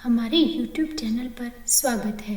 हमारे YouTube channel पर स्वागत है।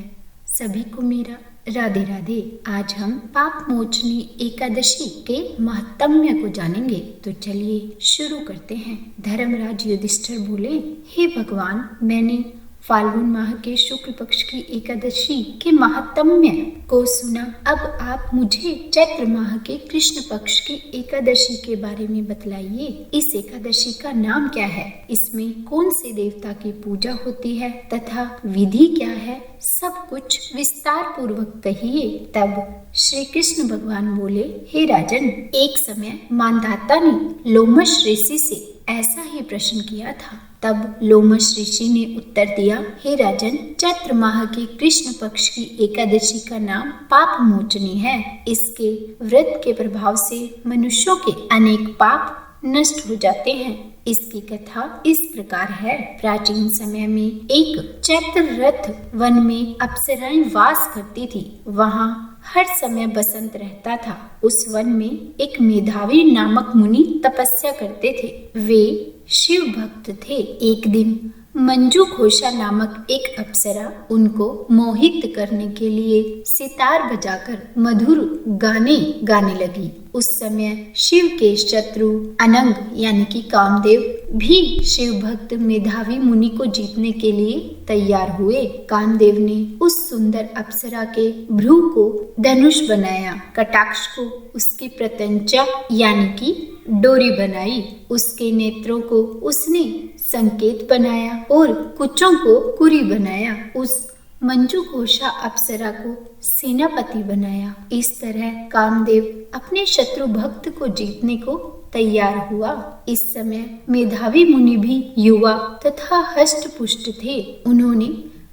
सभी को मेरा राधे राधे। आज हम पाप मोचनी एकादशी के महत्म्य को जानेंगे। तो चलिए शुरू करते हैं। धर्मराज युधिष्ठिर बोले, हे भगवान, मैंने फाल्गुन माह के शुक्ल पक्ष की एकादशी के महत्म्य को सुना। अब आप मुझे चैत्र माह के कृष्ण पक्ष की एकादशी के बारे में बतलाइए। इस एकादशी का नाम क्या है, इसमें कौन से देवता की पूजा होती है तथा विधि क्या है, सब कुछ विस्तार पूर्वक कहिए। तब श्री कृष्ण भगवान बोले, हे राजन, एक समय मानधाता ने लोमश ऋषि से ऐसा ही प्रश्न किया था। तब लोमश ऋषि ने उत्तर दिया, हे राजन, चैत्र माह के कृष्ण पक्ष की एकादशी का नाम पाप मोचनी है। इसके व्रत के प्रभाव से मनुष्यों के अनेक पाप नष्ट हो जाते हैं। इसकी कथा इस प्रकार है। प्राचीन समय में एक चैत्र रथ वन में अप्सराएं वास करती थी। वहाँ हर समय बसंत रहता था। उस वन में एक मेधावी नामक मुनि तपस्या करते थे। वे शिव भक्त थे। एक दिन मंजू घोषा नामक एक अप्सरा उनको मोहित करने के लिए सितार बजाकर मधुर गाने गाने लगी। उस समय शिव के शत्रु अनंग यानी कि कामदेव भी शिव भक्त मेधावी मुनि को जीतने के लिए तैयार हुए। कामदेव ने उस सुंदर अप्सरा के भ्रू को धनुष बनाया, कटाक्ष को उसकी प्रत्यंचा यानी कि डोरी बनाई, उसके नेत्रों को उसने संकेत बनाया और कुचों को कुरी बनाया। उस मंजू घोषा अप्सरा को सेनापति बनाया। इस तरह कामदेव अपने शत्रु भक्त को जीतने को तैयार हुआ। इस समय मेधावी मुनि भी युवा तथा हष्ट पुष्ट थे। उन्होंने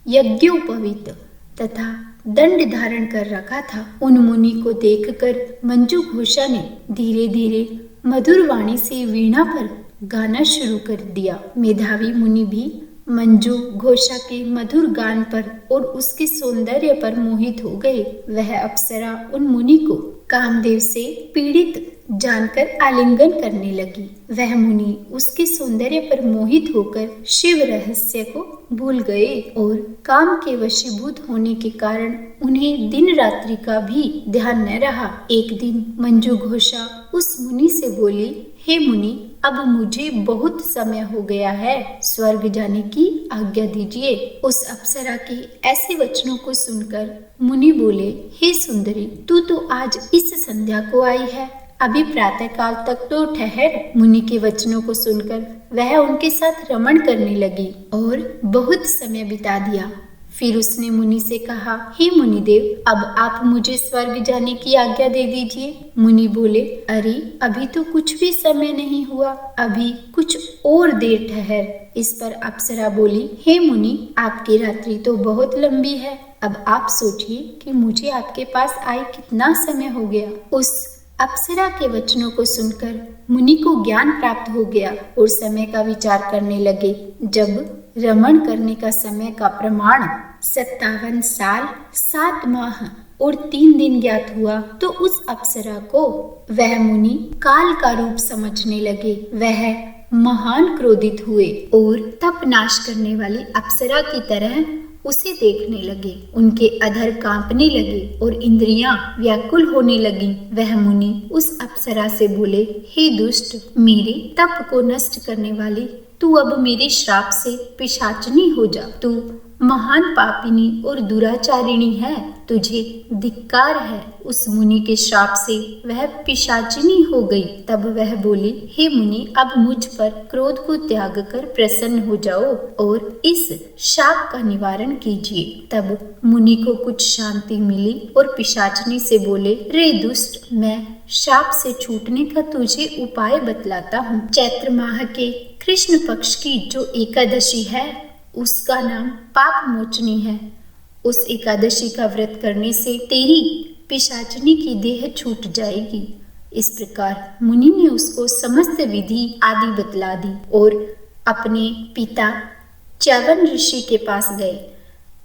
यज्ञोपवीत तथा दंड धारण कर रखा था। उन मुनि को देखकर मंजू घोषा ने धीरे धीरे मधुर वाणी से वीणा पर गाना शुरू कर दिया। मेधावी मुनि भी मंजू घोषा के मधुर गान पर और उसके सौंदर्य पर मोहित हो गए। वह अप्सरा उन मुनि को कामदेव से पीड़ित जानकर आलिंगन करने लगी। वह मुनि उसके सौंदर्य पर मोहित होकर शिव रहस्य को भूल गए और काम के वशीभूत होने के कारण उन्हें दिन रात्रि का भी ध्यान न रहा। एक दिन मंजू घोषा उस मुनि से बोली, हे मुनि, अब मुझे बहुत समय हो गया है, स्वर्ग जाने की आज्ञा दीजिए। उस अप्सरा के ऐसे वचनों को सुनकर मुनि बोले, हे सुंदरी, तू तो आज इस संध्या को आई है, अभी प्रातः काल तक तो ठहर। मुनि के वचनों को सुनकर वह उनके साथ रमण करने लगी और बहुत समय बिता दिया। फिर उसने मुनि से कहा, हे मुनिदेव, अब आप मुझे स्वर्ग जाने की आज्ञा दे दीजिए। मुनि बोले, अरे अभी तो कुछ भी समय नहीं हुआ, अभी कुछ और देर ठहर। इस पर अप्सरा बोली, हे मुनि, आपकी रात्रि तो बहुत लंबी है, अब आप सोचिए कि मुझे आपके पास आए कितना समय हो गया। उस अप्सरा के वचनों को सुनकर मुनि को ज्ञान प्राप्त हो गया और समय का विचार करने लगे। जब रमण करने का समय का प्रमाण 57 साल 7 माह और 3 दिन ज्ञात हुआ तो उस अप्सरा को वह मुनि काल का रूप समझने लगे। वह महान क्रोधित हुए और तप नाश करने वाली अप्सरा की तरह उसे देखने लगे। उनके अधर कांपने लगे और इंद्रियां व्याकुल होने लगीं। वह मुनि उस अप्सरा से बोले, हे दुष्ट, मेरे तप को नष्ट करने वाली, तू अब मेरे श्राप से पिशाचनी हो जा। तू महान पापिनी और दुराचारिणी है, तुझे धिक्कार है। उस मुनि के श्राप से वह पिशाचिनी हो गई। तब वह बोली, हे मुनि, अब मुझ पर क्रोध को त्याग कर प्रसन्न हो जाओ और इस शाप का निवारण कीजिए। तब मुनि को कुछ शांति मिली और पिशाचिनी से बोले, रे दुष्ट, मैं शाप से छूटने का तुझे उपाय बतलाता हूँ। चैत्र माह के कृष्ण पक्ष की जो एकादशी है उसका नाम पाप मोचनी है। उस एकादशी का व्रत करने से तेरी पिशाचनी की देह छूट जाएगी। इस प्रकार मुनि ने उसको समस्त विधि आदि बतला दी और अपने पिता च्यवन ऋषि के पास गए।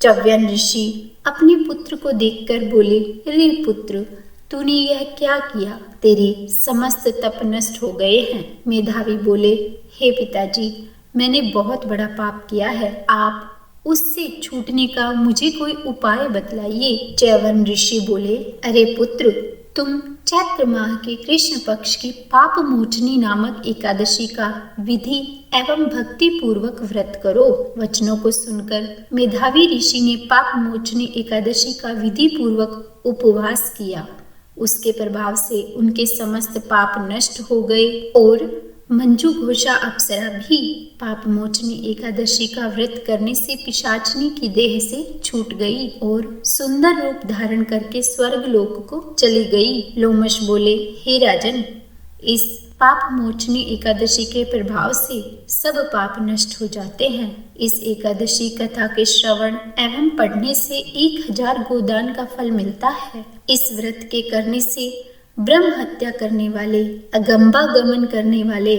च्यवन ऋषि अपने पुत्र को देखकर बोले, रे पुत्र, तूने यह क्या किया? तेरे समस्त तप नष्ट हो गए हैं। मेधावी बोले, हे पिताजी, मैंने बहुत बड़ा पाप किया है। आप उससे छूटने का मुझे कोई उपाय बतलाइए। च्यवन ऋषि बोले, अरे पुत्र, तुम चैत्र माह के कृष्ण पक्ष की पाप मोचनी नामक एकादशी का विधि एवं भक्ति पूर्वक व्रत करो। वचनों को सुनकर मेधावी ऋषि ने पाप मोचनी एकादशी का विधि पूर्वक उपवास किया। उसके प्रभाव से उनके समस्त पाप नष्ट हो गए और मंजू घोषा अप्सरा भी पाप मोचनी एकादशी का व्रत करने से पिशाचनी की देह से छूट गई और सुंदर रूप धारण करके स्वर्ग लोक को चली गई। लोमश बोले, हे राजन, इस पाप मोचनी एकादशी के प्रभाव से सब पाप नष्ट हो जाते हैं। इस एकादशी कथा के श्रवण एवं पढ़ने से 1000 गोदान का फल मिलता है। इस व्रत के करने से ब्रह्म हत्या करने वाले, अगंबा गमन करने वाले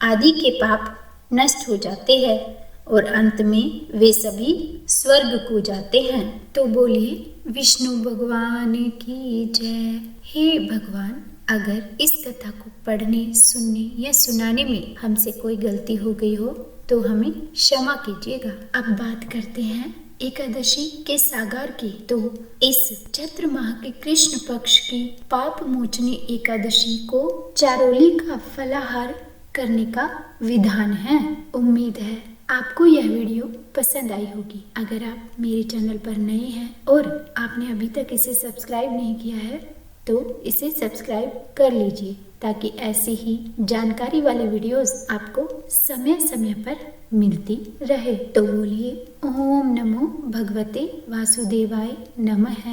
आदि के पाप नष्ट हो जाते हैं और अंत में वे सभी स्वर्ग को जाते हैं। तो बोलिए, विष्णु भगवान की जय। हे भगवान, अगर इस कथा को पढ़ने, सुनने या सुनाने में हमसे कोई गलती हो गई हो तो हमें क्षमा कीजिएगा। अब बात करते हैं एकादशी के सागार की। तो इस चैत्र माह के कृष्ण पक्ष की पाप मोचनी एकादशी को चारोली का फलाहार करने का विधान है। उम्मीद है आपको यह वीडियो पसंद आई होगी। अगर आप मेरे चैनल पर नए हैं और आपने अभी तक इसे सब्सक्राइब नहीं किया है तो इसे सब्सक्राइब कर लीजिए ताकि ऐसी ही जानकारी वाले वीडियोस आपको समय समय पर मिलती रहे। तो बोलिए, ओम नमो भगवते वासुदेवाय नमः।